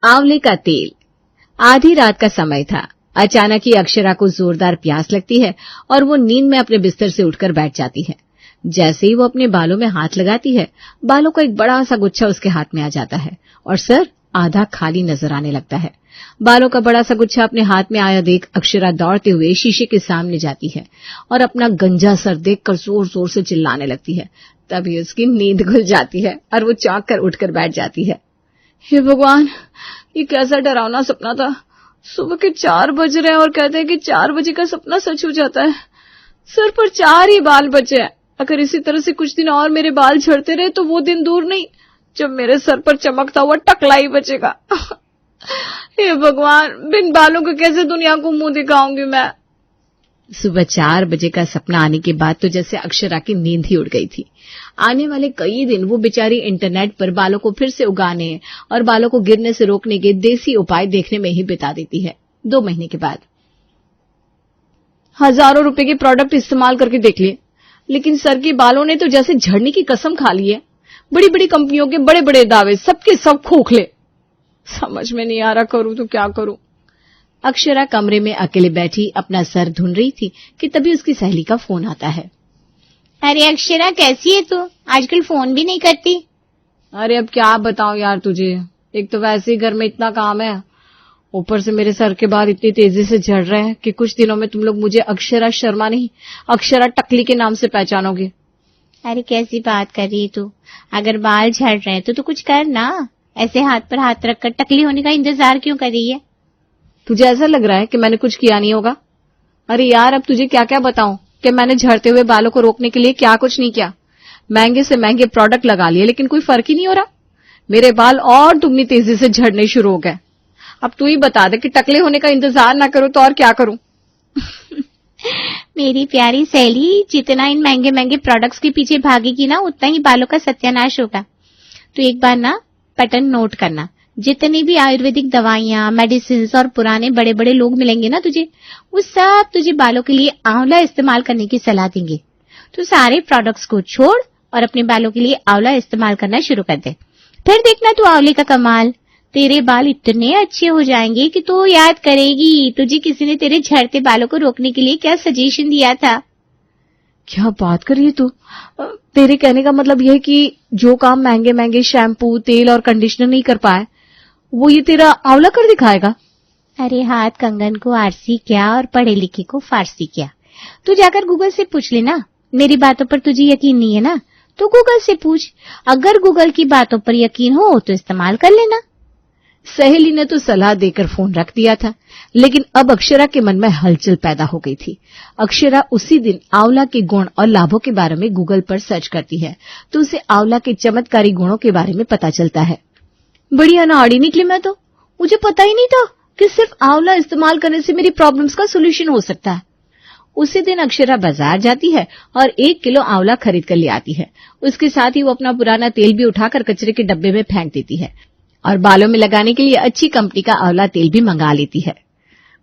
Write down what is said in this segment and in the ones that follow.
आंवले का तेल। आधी रात का समय था। अचानक ही अक्षरा को जोरदार प्यास लगती है और वो नींद में अपने बिस्तर से उठकर बैठ जाती है। जैसे ही वो अपने बालों में हाथ लगाती है, बालों का एक बड़ा सा गुच्छा उसके हाथ में आ जाता है और सर आधा खाली नजर आने लगता है। बालों का बड़ा सा गुच्छा अपने हाथ में आया देख अक्षरा दौड़ते हुए शीशे के सामने जाती है और अपना गंजा सर देखकर जोर जोर से चिल्लाने लगती है। तभी उसकी नींद खुल जाती है और वो चौंक कर उठकर बैठ जाती है। हे भगवान, ये कैसा डरावना सपना था। सुबह के 4 बज रहे हैं और कहते हैं कि 4 बजे का सपना सच हो जाता है। सर पर 4 ही बाल बचे हैं। अगर इसी तरह से कुछ दिन और मेरे बाल झड़ते रहे तो वो दिन दूर नहीं जब मेरे सर पर चमकता हुआ टकला ही बचेगा। हे भगवान, बिन बालों के कैसे दुनिया को मुंह दिखाऊंगी मैं। सुबह 4 बजे का सपना आने के बाद तो जैसे अक्षरा की नींद ही उड़ गई थी। आने वाले कई दिन वो बेचारी इंटरनेट पर बालों को फिर से उगाने और बालों को गिरने से रोकने के देसी उपाय देखने में ही बिता देती है। 2 महीने के बाद हजारों रुपए के प्रोडक्ट इस्तेमाल करके देख लिए, लेकिन सर के बालों ने तो जैसे झड़ने की कसम खा ली है। बड़ी बड़ी कंपनियों के बड़े बड़े दावे, सबके सब खोखले। समझ में नहीं आ रहा करूं तो क्या करूं। अक्षरा कमरे में अकेले बैठी अपना सर धुन रही थी कि तभी उसकी सहेली का फोन आता है। अरे अक्षरा, कैसी है तू? आजकल फोन भी नहीं करती। अरे अब क्या बताऊं यार तुझे, एक तो वैसे ही घर में इतना काम है, ऊपर से मेरे सर के बाल इतनी तेजी से झड़ रहे हैं कि कुछ दिनों में तुम लोग मुझे अक्षरा शर्मा नहीं, अक्षरा टकली के नाम से पहचानोगे। अरे कैसी बात कर रही है तू? अगर बाल झड़ रहे हैं तो तू कुछ कर ना। ऐसे हाथ पर हाथ रखकर टकली होने का इंतजार क्यों कर रही है? तुझे ऐसा लग रहा है कि मैंने कुछ किया नहीं होगा? अरे यार, अब तुझे क्या क्या बताऊं कि मैंने झड़ते हुए बालों को रोकने के लिए क्या कुछ नहीं किया। महंगे से महंगे प्रोडक्ट लगा लिए लेकिन कोई फर्क ही नहीं हो रहा। मेरे बाल और दुगनी तेजी से झड़ने शुरू हो गए। अब तू ही बता दे कि टकले होने का इंतजार ना करूं तो और क्या करूं। मेरी प्यारी सहेली, जितना इन महंगे महंगे प्रोडक्ट्स के पीछे भागेगी ना, उतना ही बालों का सत्यानाश होगा। तो एक बार ना पैटर्न नोट करना। जितनी भी आयुर्वेदिक दवाइयां, मेडिसिन और पुराने बड़े बड़े लोग मिलेंगे ना तुझे, वो सब तुझे बालों के लिए आंवला इस्तेमाल करने की सलाह देंगे। तो सारे प्रोडक्ट्स को छोड़ और अपने बालों के लिए आंवला इस्तेमाल करना शुरू कर दे। फिर देखना तू आंवले का कमाल। तेरे बाल इतने अच्छे हो जाएंगे कि तू याद करेगी तुझे किसी ने तेरे झड़ते बालों को रोकने के लिए क्या सजेशन दिया था। क्या बात कर रही है तू? तेरे कहने का मतलब यह है कि जो काम महंगे महंगे शैम्पू, तेल और कंडीशनर नहीं कर पाए, वो ये तेरा आंवला कर दिखाएगा। अरे हाथ कंगन को आरसी क्या और पढ़े लिखे को फारसी क्या। तू जाकर गूगल से पूछ लेना। मेरी बातों पर तुझे यकीन नहीं है ना, तो गूगल से पूछ। अगर गूगल की बातों पर यकीन हो तो इस्तेमाल कर लेना। सहेली ने तो सलाह देकर फोन रख दिया था, लेकिन अब अक्षरा के मन में हलचल पैदा हो गई थी। अक्षरा उसी दिन आंवला के गुण और लाभों के बारे में गूगल पर सर्च करती है तो उसे आंवला के चमत्कारी गुणों के बारे में पता चलता है। बड़ी अनाड़ी निकली मैं तो। मुझे पता ही नहीं था कि सिर्फ आंवला इस्तेमाल करने से मेरी प्रॉब्लम्स का सोल्यूशन हो सकता है। उसी दिन अक्षरा बाजार जाती है और 1 किलो आंवला खरीद कर ले आती है। उसके साथ ही वो अपना पुराना तेल भी उठाकर कचरे के डब्बे में फेंक देती है और बालों में लगाने के लिए अच्छी कंपनी का आंवला तेल भी मंगा लेती है।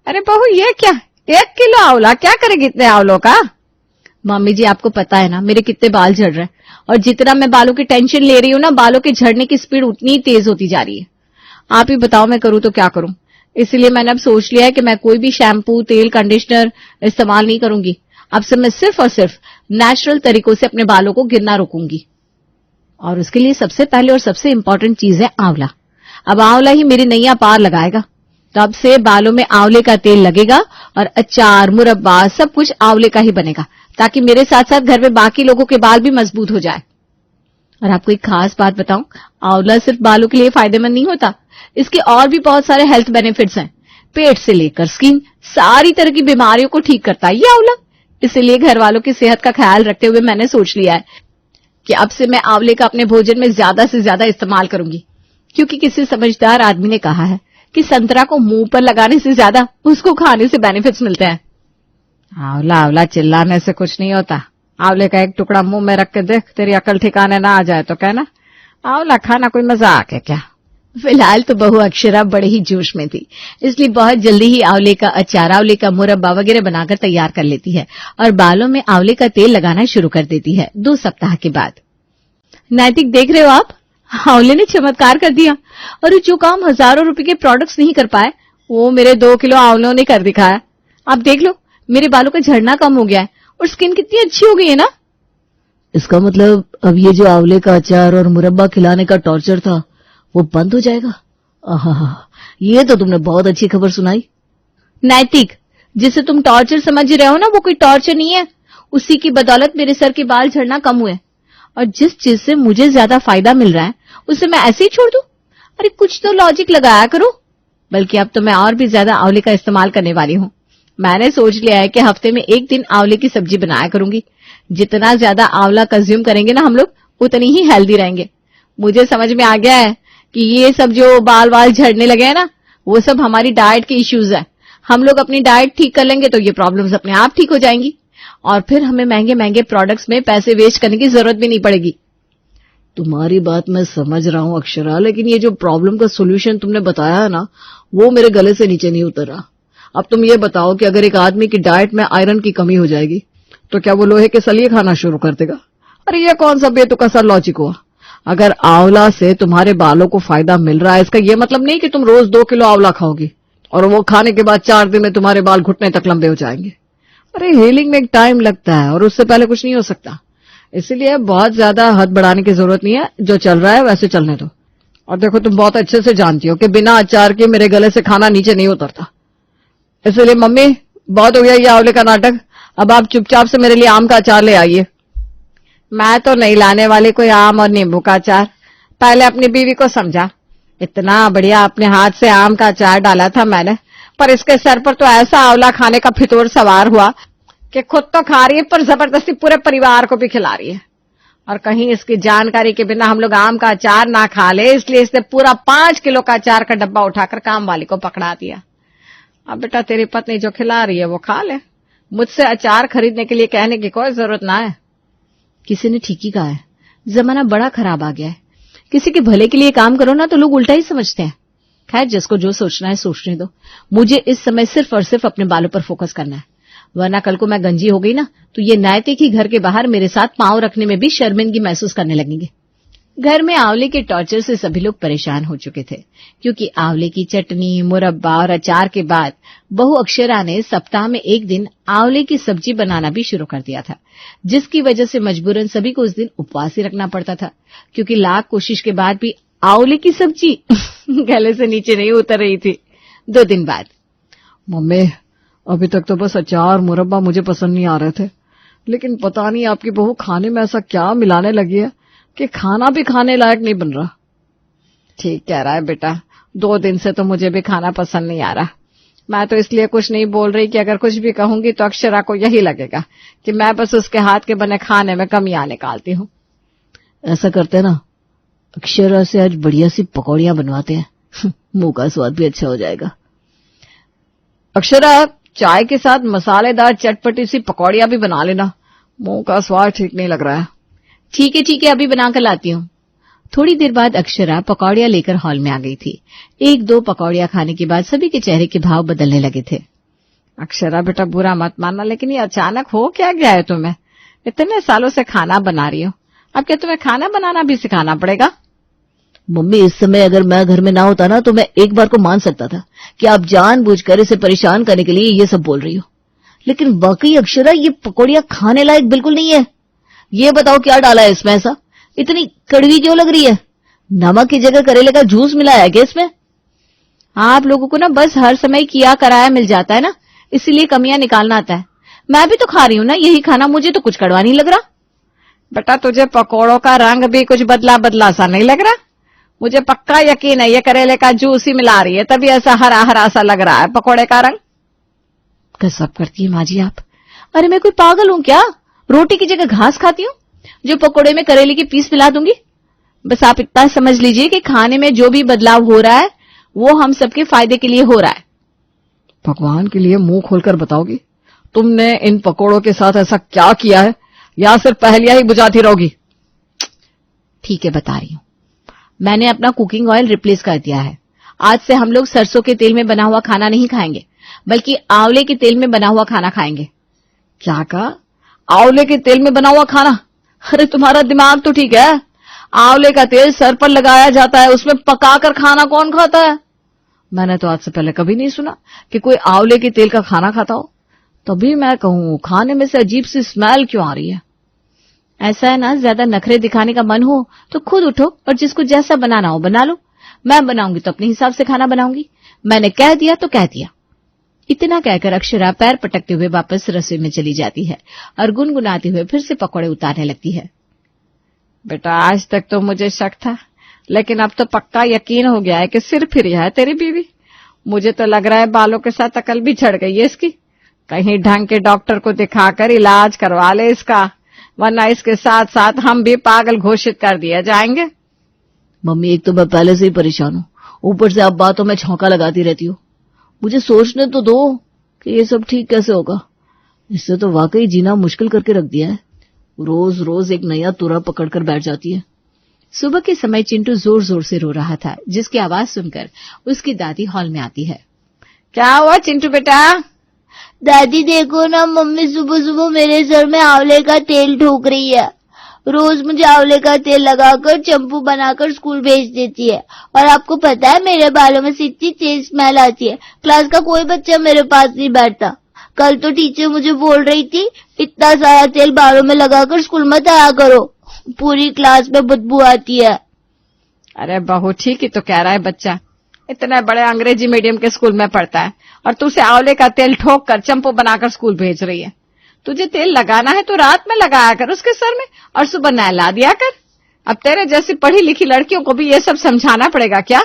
अरे बहू, ये क्या 1 किलो आंवला? क्या करेगी इतने आंवलों का? मम्मी जी, आपको पता है ना मेरे कितने बाल झड़ रहे हैं, और जितना मैं बालों की टेंशन ले रही हूँ ना, बालों के झड़ने की स्पीड उतनी ही तेज होती जा रही है। आप ही बताओ मैं करूँ तो क्या करूँ। इसलिए मैंने अब सोच लिया है कि मैं कोई भी शैम्पू, तेल, कंडीशनर इस्तेमाल नहीं करूंगी। अब से मैं सिर्फ और सिर्फ नेचुरल तरीकों से अपने बालों को गिरना रोकूंगी। और उसके लिए सबसे पहले और सबसे इंपॉर्टेंट चीज है आंवला। अब आंवला ही मेरी नैया पार लगाएगा। तो अब से बालों में आंवले का तेल लगेगा और अचार, मुरब्बा सब कुछ आंवले का ही बनेगा, ताकि मेरे साथ साथ घर में बाकी लोगों के बाल भी मजबूत हो जाए। और आपको एक खास बात बताऊं, आंवला सिर्फ बालों के लिए फायदेमंद नहीं होता, इसके और भी बहुत सारे हेल्थ बेनिफिट्स हैं। पेट से लेकर स्किन, सारी तरह की बीमारियों को ठीक करता है ये आंवला। इसलिए घर वालों की सेहत का ख्याल रखते हुए मैंने सोच लिया है कि अब से मैं आंवले का अपने भोजन में ज्यादा से ज्यादा इस्तेमाल करूंगी, क्योंकि किसी समझदार आदमी ने कहा है कि संतरा को मुंह पर लगाने से ज्यादा उसको खाने से बेनिफिट्स मिलते हैं। आंवला आंवला चिल्लाने से कुछ नहीं होता। आंवले का एक टुकड़ा मुंह में रख के देख, तेरी अकल ठिकाने ना आ जाए तो कहना आंवला खाना कोई मजाक है क्या। फिलहाल तो बहू अक्षरा बड़े ही जोश में थी, इसलिए बहुत जल्दी ही आंवले का अचार, आंवले का मुरब्बा वगैरह बनाकर तैयार कर लेती है और बालों में आंवले का तेल लगाना शुरू कर देती है 2 सप्ताह के बाद। नैतिक, देख रहे हो आप, आंवले ने चमत्कार कर दिया। और जो काम हजारों रुपए के प्रोडक्ट्स नहीं कर पाए, वो मेरे 2 किलो आंवलों ने कर दिखाया। आप देख लो, मेरे बालों का झड़ना कम हो गया है और स्किन कितनी अच्छी हो गई है ना। इसका मतलब अब ये जो आंवले का अचार और मुरब्बा खिलाने का टॉर्चर था वो बंद हो जाएगा। आहा, ये तो तुमने बहुत अच्छी खबर सुनाई। नैतिक, जिसे तुम टॉर्चर समझ रहे हो ना, वो कोई टॉर्चर नहीं है। उसी की बदौलत मेरे सर के बाल झड़ना कम हुए। और जिस चीज से मुझे ज्यादा फायदा मिल रहा है उसे मैं ऐसे ही छोड़ दूं? अरे कुछ तो लॉजिक लगाया करो। बल्कि अब तो मैं और भी ज्यादा आंवले का इस्तेमाल करने वाली हूँ। मैंने सोच लिया है कि हफ्ते में 1 दिन आंवले की सब्जी बनाया करूंगी। जितना ज्यादा आंवला कंज्यूम करेंगे ना हम लोग, उतनी ही हेल्दी रहेंगे। मुझे समझ में आ गया है कि ये सब जो बाल वाल झड़ने लगे हैं ना, वो सब हमारी डाइट के इश्यूज है। हम लोग अपनी डाइट ठीक कर लेंगे तो ये प्रॉब्लम्स अपने आप ठीक हो जाएंगी और फिर हमें महंगे महंगे प्रोडक्ट्स में पैसे वेस्ट करने की जरूरत भी नहीं पड़ेगी। तुम्हारी बात मैं समझ रहा हूँ अक्षरा, लेकिन ये जो प्रॉब्लम का सोल्यूशन तुमने बताया है ना, वो मेरे गले से नीचे नहीं उतर रहा। अब तुम ये बताओ कि अगर एक आदमी की डाइट में आयरन की कमी हो जाएगी तो क्या वो लोहे के सलिए खाना शुरू कर देगा? अरे ये कौन सा बेतुका सा लॉजिक हुआ? अगर आंवला से तुम्हारे बालों को फायदा मिल रहा है, इसका ये मतलब नहीं कि तुम रोज 2 किलो आंवला खाओगी और वो खाने के बाद 4 दिन में तुम्हारे बाल घुटने तक लंबे हो जाएंगे। अरे हीलिंग में एक टाइम लगता है और उससे पहले कुछ नहीं हो सकता। इसीलिए बहुत ज्यादा हद बढ़ाने की जरूरत नहीं है। जो चल रहा है वैसे चलने दो। और देखो, तुम बहुत अच्छे से जानती हो कि बिना अचार के मेरे गले से खाना नीचे नहीं उतरता। इसलिए मम्मी, बहुत हो गया ये आंवले का नाटक। अब आप चुपचाप से मेरे लिए आम का अचार ले आइए। मैं तो नहीं लाने वाली कोई आम और नींबू का अचार। पहले अपनी बीवी को समझा। इतना बढ़िया अपने हाथ से आम का अचार डाला था मैंने, पर इसके सर पर तो ऐसा आंवला खाने का फितूर सवार हुआ कि खुद तो खा रही है पर जबरदस्ती पूरे परिवार को भी खिला रही है। और कहीं इसकी जानकारी के बिना हम लोग आम का अचार ना खा ले, इसलिए इसने पूरा 5 किलो का अचार का डब्बा उठाकर काम वाली को पकड़ा दिया। अब बेटा, तेरी पत्नी जो खिला रही है वो खा ले। मुझसे अचार खरीदने के लिए कहने की कोई जरूरत ना है। किसी ने ठीक ही कहा है, जमाना बड़ा खराब आ गया है। किसी के भले के लिए काम करो ना तो लोग उल्टा ही समझते हैं। खैर, जिसको जो सोचना है सोचने दो। मुझे इस समय सिर्फ और सिर्फ अपने बालों पर फोकस करना है, वरना कल को मैं गंजी हो गई ना तो ये नैतिक ही घर के बाहर मेरे साथ पांव रखने में भी शर्मिंदगी महसूस करने लगेंगे। घर में आंवले के टॉर्चर से सभी लोग परेशान हो चुके थे, क्योंकि आंवले की चटनी, मुरब्बा और अचार के बाद बहू अक्षरा ने सप्ताह में 1 दिन आंवले की सब्जी बनाना भी शुरू कर दिया था, जिसकी वजह से मजबूरन सभी को उस दिन उपवास ही रखना पड़ता था, क्योंकि लाख कोशिश के बाद भी आंवले की सब्जी गले से नीचे नहीं उतर रही थी। 2 दिन बाद, मम्मी, अभी तक तो बस अचार मुरब्बा मुझे पसंद नहीं आ रहे थे, लेकिन पता नहीं आपकी बहू खाने में ऐसा क्या मिलाने लगी है कि खाना भी खाने लायक नहीं बन रहा। ठीक कह रहा है बेटा, 2 दिन से तो मुझे भी खाना पसंद नहीं आ रहा। मैं तो इसलिए कुछ नहीं बोल रही कि अगर कुछ भी कहूंगी तो अक्षरा को यही लगेगा कि मैं बस उसके हाथ के बने खाने में कमियां निकालती हूँ। ऐसा करते ना, अक्षरा से आज बढ़िया सी पकौड़ियां बनवाते हैं, मुंह का स्वाद भी अच्छा हो जाएगा। अक्षरा, चाय के साथ मसालेदार चटपटी सी पकौड़ियां भी बना लेना, मुंह का स्वाद ठीक नहीं लग रहा है। ठीक है, अभी बनाकर लाती हूँ। थोड़ी देर बाद अक्षरा पकौड़ियां लेकर हॉल में आ गई थी। 1-2 पकौड़ियां खाने के बाद सभी के चेहरे के भाव बदलने लगे थे। अक्षरा बेटा, बुरा मत मानना, लेकिन ये अचानक हो क्या गया है तुम्हें? इतने सालों से खाना बना रही हो, अब क्या तुम्हें खाना बनाना भी सिखाना पड़ेगा? मम्मी, इस समय अगर मैं घर में ना होता ना तो मैं एक बार को मान सकता था कि आप जानबूझकर इसे परेशान करने के लिए ये सब बोल रही हो, लेकिन वाकई अक्षरा, ये पकौड़ियां खाने लायक बिल्कुल नहीं है। ये बताओ क्या डाला है इसमें ऐसा? इतनी कड़वी क्यों लग रही है? नमक की जगह करेले का जूस मिलाया है क्या इसमें? आप लोगों को ना बस हर समय किया कराया मिल जाता है ना, इसीलिए कमियां निकालना आता है। मैं भी तो खा रही हूं ना यही खाना, मुझे तो कुछ कड़वा नहीं लग रहा। बेटा, तुझे पकौड़ों का रंग भी कुछ बदला बदला सा नहीं लग रहा? मुझे पक्का यकीन है ये करेले का जूस ही मिला रही है, तभी ऐसा हरा हरा सा लग रहा है पकौड़े का रंग। गजब करती है माँ जी आप। अरे मैं कोई पागल हूं क्या? रोटी की जगह घास खाती हूँ जो पकोड़े में करेले की पीस मिला दूंगी। बस आप इतना समझ लीजिए कि खाने में जो भी बदलाव हो रहा है वो हम सबके फायदे के लिए हो रहा है। भगवान के लिए मुंह खोलकर बताओगी, तुमने इन पकोड़ों के साथ ऐसा क्या किया है, या सिर्फ पहेलियां ही बुझाती रहोगी? ठीक है, बता रही हूँ। मैंने अपना कुकिंग ऑयल रिप्लेस कर दिया है। आज से हम लोग सरसों के तेल में बना हुआ खाना नहीं खाएंगे, बल्कि आंवले के तेल में बना हुआ खाना खाएंगे। क्या कहा? आंवले के तेल में बना हुआ खाना? अरे तुम्हारा दिमाग तो ठीक है, आंवले का तेल सर पर लगाया जाता है, उसमें पकाकर खाना कौन खाता है? मैंने तो आज से पहले कभी नहीं सुना कि कोई आंवले के तेल का खाना खाता हो। तभी मैं कहूं खाने में से अजीब सी स्मेल क्यों आ रही है। ऐसा है ना, ज्यादा नखरे दिखाने का मन हो तो खुद उठो और जिसको जैसा बनाना हो बना लो। मैं बनाऊंगी तो अपने हिसाब से खाना बनाऊंगी, मैंने कह दिया तो कह दिया। इतना कहकर अक्षरा पैर पटकते हुए वापस रसोई में चली जाती है और गुनगुनाते हुए फिर से पकौड़े उतारने लगती है। बेटा आज तक तो मुझे शक था, लेकिन अब तो पक्का यकीन हो गया है कि सिर फिर है तेरी बीवी। मुझे तो लग रहा है बालों के साथ अकल भी चढ़ गई है इसकी। कहीं ढंग के डॉक्टर को दिखाकर इलाज करवा ले इसका, वरना इसके साथ साथ हम भी पागल घोषित कर दिए जाएंगे। मम्मी एक तो मैं पहले से ही परेशान हूँ, ऊपर से आप बातों में छौंका लगाती रहती हो। मुझे सोचने तो दो कि ये सब ठीक कैसे होगा। इससे तो वाकई जीना मुश्किल करके रख दिया है। रोज रोज एक नया तुरा पकड़कर बैठ जाती है। सुबह के समय चिंटू जोर जोर से रो रहा था, जिसकी आवाज सुनकर उसकी दादी हॉल में आती है। क्या हुआ चिंटू बेटा? दादी देखो ना, मम्मी सुबह सुबह मेरे सर में आंवले का तेल ठोक रही है। रोज मुझे आंवले का तेल लगाकर चंपू बनाकर स्कूल भेज देती है। और आपको पता है मेरे बालों में से इतनी तेज स्मेल आती है, क्लास का कोई बच्चा मेरे पास नहीं बैठता। कल तो टीचर मुझे बोल रही थी इतना सारा तेल बालों में लगाकर स्कूल मत आया करो, पूरी क्लास में बदबू आती है। अरे बहू ठीक ही तो कह रहा है बच्चा, इतने बड़े अंग्रेजी मीडियम के स्कूल में पढ़ता है और तू उसे आंवले का तेल ठोक कर चंपू बनाकर स्कूल भेज रही है। तुझे तेल लगाना है तो रात में लगाया कर उसके सर में और सुबह नहला दिया कर। अब तेरे जैसी पढ़ी लिखी लड़कियों को भी ये सब समझाना पड़ेगा क्या?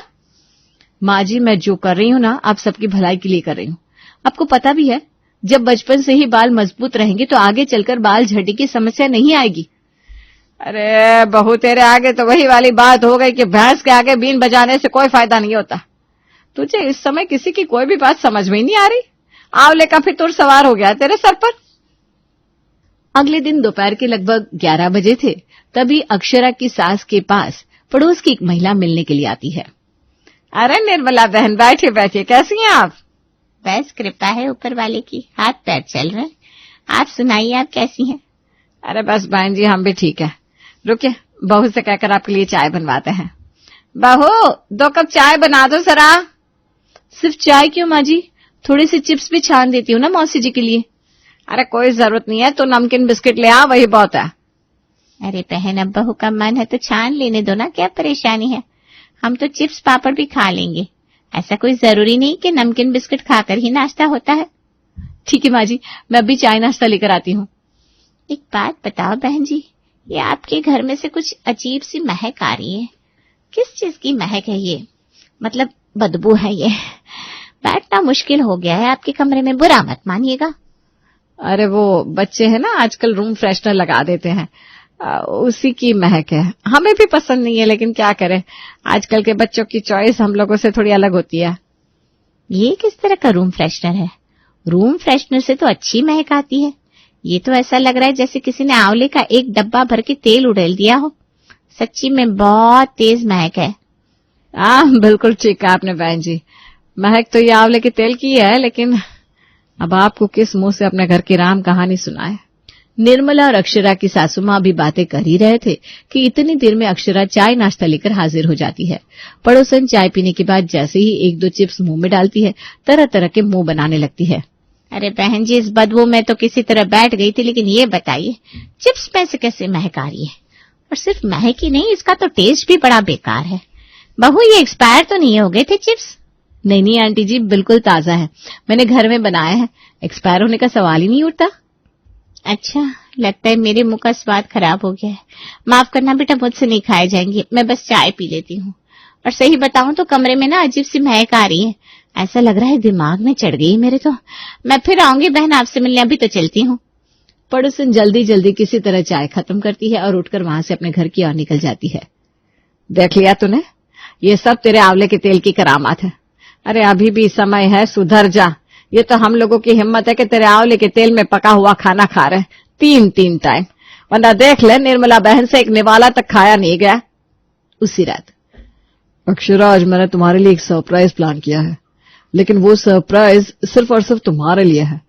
माँ जी मैं जो कर रही हूँ ना, आप सबकी भलाई के लिए कर रही हूँ। आपको पता भी है जब बचपन से ही बाल मजबूत रहेंगे तो आगे चलकर बाल झड़ने की समस्या नहीं आएगी। अरे बहू तेरे आगे तो वही वाली बात हो गई कि भैंस के आगे बीन बजाने से कोई फायदा नहीं होता। तुझे इस समय किसी की कोई भी बात समझ में ही नहीं आ रही। आंवले का फितूर सवार हो गया तेरे सर पर। अगले दिन दोपहर के लगभग 11 बजे थे, तभी अक्षरा की सास के पास पड़ोस की एक महिला मिलने के लिए आती है। अरे निर्मला बहन बैठे बैठे, कैसी हैं आप? बस कृपा है ऊपर वाले की, हाथ पैर चल रहे हैं। आप सुनाइए, आप कैसी हैं? अरे बस बहन जी हम भी ठीक है। रुकिए बहू से कहकर आपके लिए चाय बनवाते हैं। बहू 2 कप चाय बना दो जरा। सिर्फ चाय क्यों माँ जी, थोड़े से चिप्स भी छान देती हूँ ना मौसी जी के लिए। अरे कोई जरूरत नहीं है, तो नमकीन बिस्किट ले आ, वही बहुत है। अरे बहन अब बहू का मन है तो छान लेने दो ना, क्या परेशानी है। हम तो चिप्स पापड़ भी खा लेंगे, ऐसा कोई जरूरी नहीं कि नमकीन बिस्किट खाकर ही नाश्ता होता है। ठीक है माँ जी, मैं अभी चाय नाश्ता लेकर आती हूँ। एक बात बताओ बहन जी, ये आपके घर में से कुछ अजीब सी महक आ रही है। किस चीज की महक है ये? मतलब बदबू है ये। बैठना मुश्किल हो गया है आपके कमरे में, बुरा मत मानिएगा। अरे वो बच्चे हैं ना आजकल रूम फ्रेशनर लगा देते हैं, उसी की महक है। हमें भी पसंद नहीं है, लेकिन क्या करें, आजकल के बच्चों की चॉइस हम लोगों से थोड़ी अलग होती है। ये किस तरह का रूम फ्रेशनर है? रूम फ्रेशनर से तो अच्छी महक आती है। ये तो ऐसा लग रहा है जैसे किसी ने आंवले का एक डब्बा भर के तेल उड़ेल दिया हो। सच्ची में बहुत तेज महक है। बिल्कुल ठीक कहा आपने बहन जी, महक तो ये आंवले के तेल की है, लेकिन अब आपको किस मुंह से अपने घर की राम कहानी सुनाए। निर्मला और अक्षरा की सासू माँ भी बातें कर ही रहे थे कि इतनी देर में अक्षरा चाय नाश्ता लेकर हाजिर हो जाती है। पड़ोसन चाय पीने के बाद जैसे ही 1-2 चिप्स मुंह में डालती है, तरह तरह के मुंह बनाने लगती है। अरे बहन जी इस बदबू में तो किसी तरह बैठ गई थी, लेकिन ये बताइए चिप्स में से कैसे महक आ रही है? और सिर्फ महक ही नहीं, इसका तो टेस्ट भी बड़ा बेकार है। बहू ये एक्सपायर तो नहीं हो गए थे चिप्स? नहीं आंटी जी, बिल्कुल ताजा है, मैंने घर में बनाया है, एक्सपायर होने का सवाल ही नहीं उठता। अच्छा, लगता है मेरे मुंह का स्वाद खराब हो गया है। माफ करना बेटा, मुझसे नहीं खाए जाएंगे, मैं बस चाय पी लेती हूँ। और सही बताऊं तो कमरे में ना अजीब सी महक आ रही है, ऐसा लग रहा है दिमाग में चढ़ गई मेरे तो। मैं फिर आऊंगी बहन आपसे मिलने, अभी तो चलती हूँ। पड़ोसन जल्दी जल्दी किसी तरह चाय खत्म करती है और उठकर वहां से अपने घर की ओर निकल जाती है। देख लिया तूने, ये सब तेरे आंवले के तेल की करामात है। अरे अभी भी समय है, सुधर जा। ये तो हम लोगों की हिम्मत है कि तेरे आंवले के तेल में पका हुआ खाना खा रहे हैं 3 टाइम, वरना देख ले निर्मला बहन से एक निवाला तक खाया नहीं गया उसी रात। अक्षरा आज मैंने तुम्हारे लिए एक सरप्राइज प्लान किया है, लेकिन वो सरप्राइज सिर्फ और सिर्फ तुम्हारे लिए है,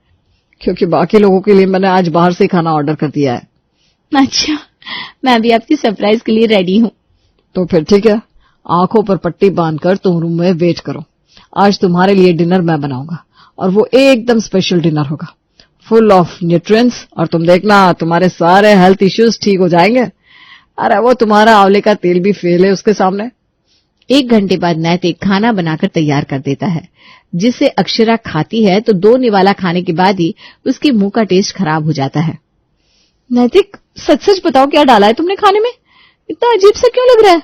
क्योंकि बाकी लोगों के लिए मैंने आज बाहर से खाना ऑर्डर कर दिया है। अच्छा, मैं भी आपकी सरप्राइज के लिए रेडी हूँ। तो फिर ठीक है, आंखों पर पट्टी बांधकर तुम रूम में वेट करो। आज तुम्हारे लिए डिनर मैं बनाऊंगा और वो एकदम स्पेशल डिनर होगा, फुल ऑफ न्यूट्रिएंट्स, और तुम देखना तुम्हारे सारे हेल्थ इश्यूज ठीक हो जाएंगे। अरे वो तुम्हारा आंवले का तेल भी फेल है उसके सामने। 1 घंटे बाद नैतिक खाना बनाकर तैयार कर देता है, जिसे अक्षरा खाती है तो 2 निवाला खाने के बाद ही उसके मुंह का टेस्ट खराब हो जाता है। नैतिक, सच सच बताओ क्या डाला है तुमने खाने में? इतना अजीब सा क्यों लग रहा है?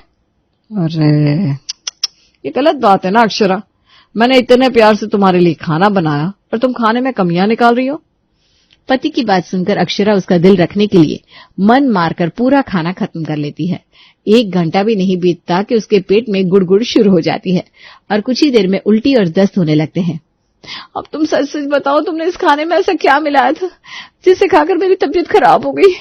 अरे ये गलत बात है ना अक्षरा, मैंने इतने प्यार से तुम्हारे लिए खाना बनाया और तुम खाने में कमियां निकाल रही हो। पति की बात सुनकर अक्षरा उसका दिल रखने के लिए मन मारकर पूरा खाना खत्म कर लेती है। 1 घंटा भी नहीं बीतता कि उसके पेट में गुड़गुड़ शुरू हो जाती है और कुछ ही देर में उल्टी और दस्त होने लगते हैं। अब तुम सच सच बताओ, तुमने इस खाने में ऐसा क्या मिलाया था जिसे खाकर मेरी तबीयत खराब हो गई?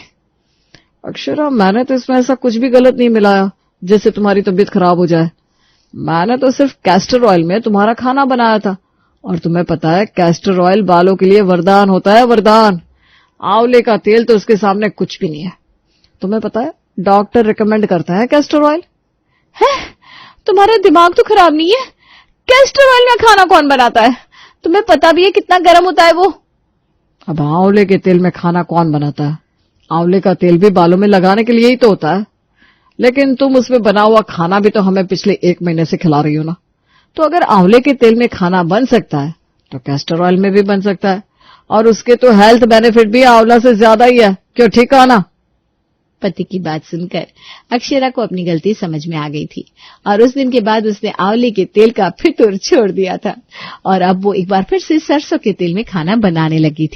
अक्षरा, मैंने तो इसमें ऐसा कुछ भी गलत नहीं मिलाया जिससे तुम्हारी तबीयत खराब हो जाए। मैंने तो सिर्फ कैस्टर ऑयल में तुम्हारा खाना बनाया था, और तुम्हें पता है कैस्टर ऑयल बालों के लिए वरदान होता है, वरदान। आंवले का तेल तो उसके सामने कुछ भी नहीं है। तुम्हें पता है डॉक्टर रिकमेंड करता है कैस्टर ऑयल। है, तुम्हारा दिमाग तो खराब नहीं है? कैस्टर ऑयल में खाना कौन बनाता है? तुम्हें पता भी है कितना गर्म होता है वो? अब आंवले के तेल में खाना कौन बनाता है? आंवले का तेल भी बालों में लगाने के लिए ही तो होता है। लेकिन तुम उसमें बना हुआ खाना भी तो हमें पिछले 1 महीने से खिला रही हो ना। तो अगर आंवले के तेल में खाना बन सकता है तो कैस्टर ऑयल में भी बन सकता है, और उसके तो हेल्थ बेनिफिट भी आंवला से ज्यादा ही है। क्यों, ठीक कहा ना? पति की बात सुनकर अक्षरा को अपनी गलती समझ में आ गई थी और उस दिन के बाद उसने आंवले के तेल का फितूर छोड़ दिया था और अब वो एक बार फिर से सरसों के तेल में खाना बनाने लगी थी।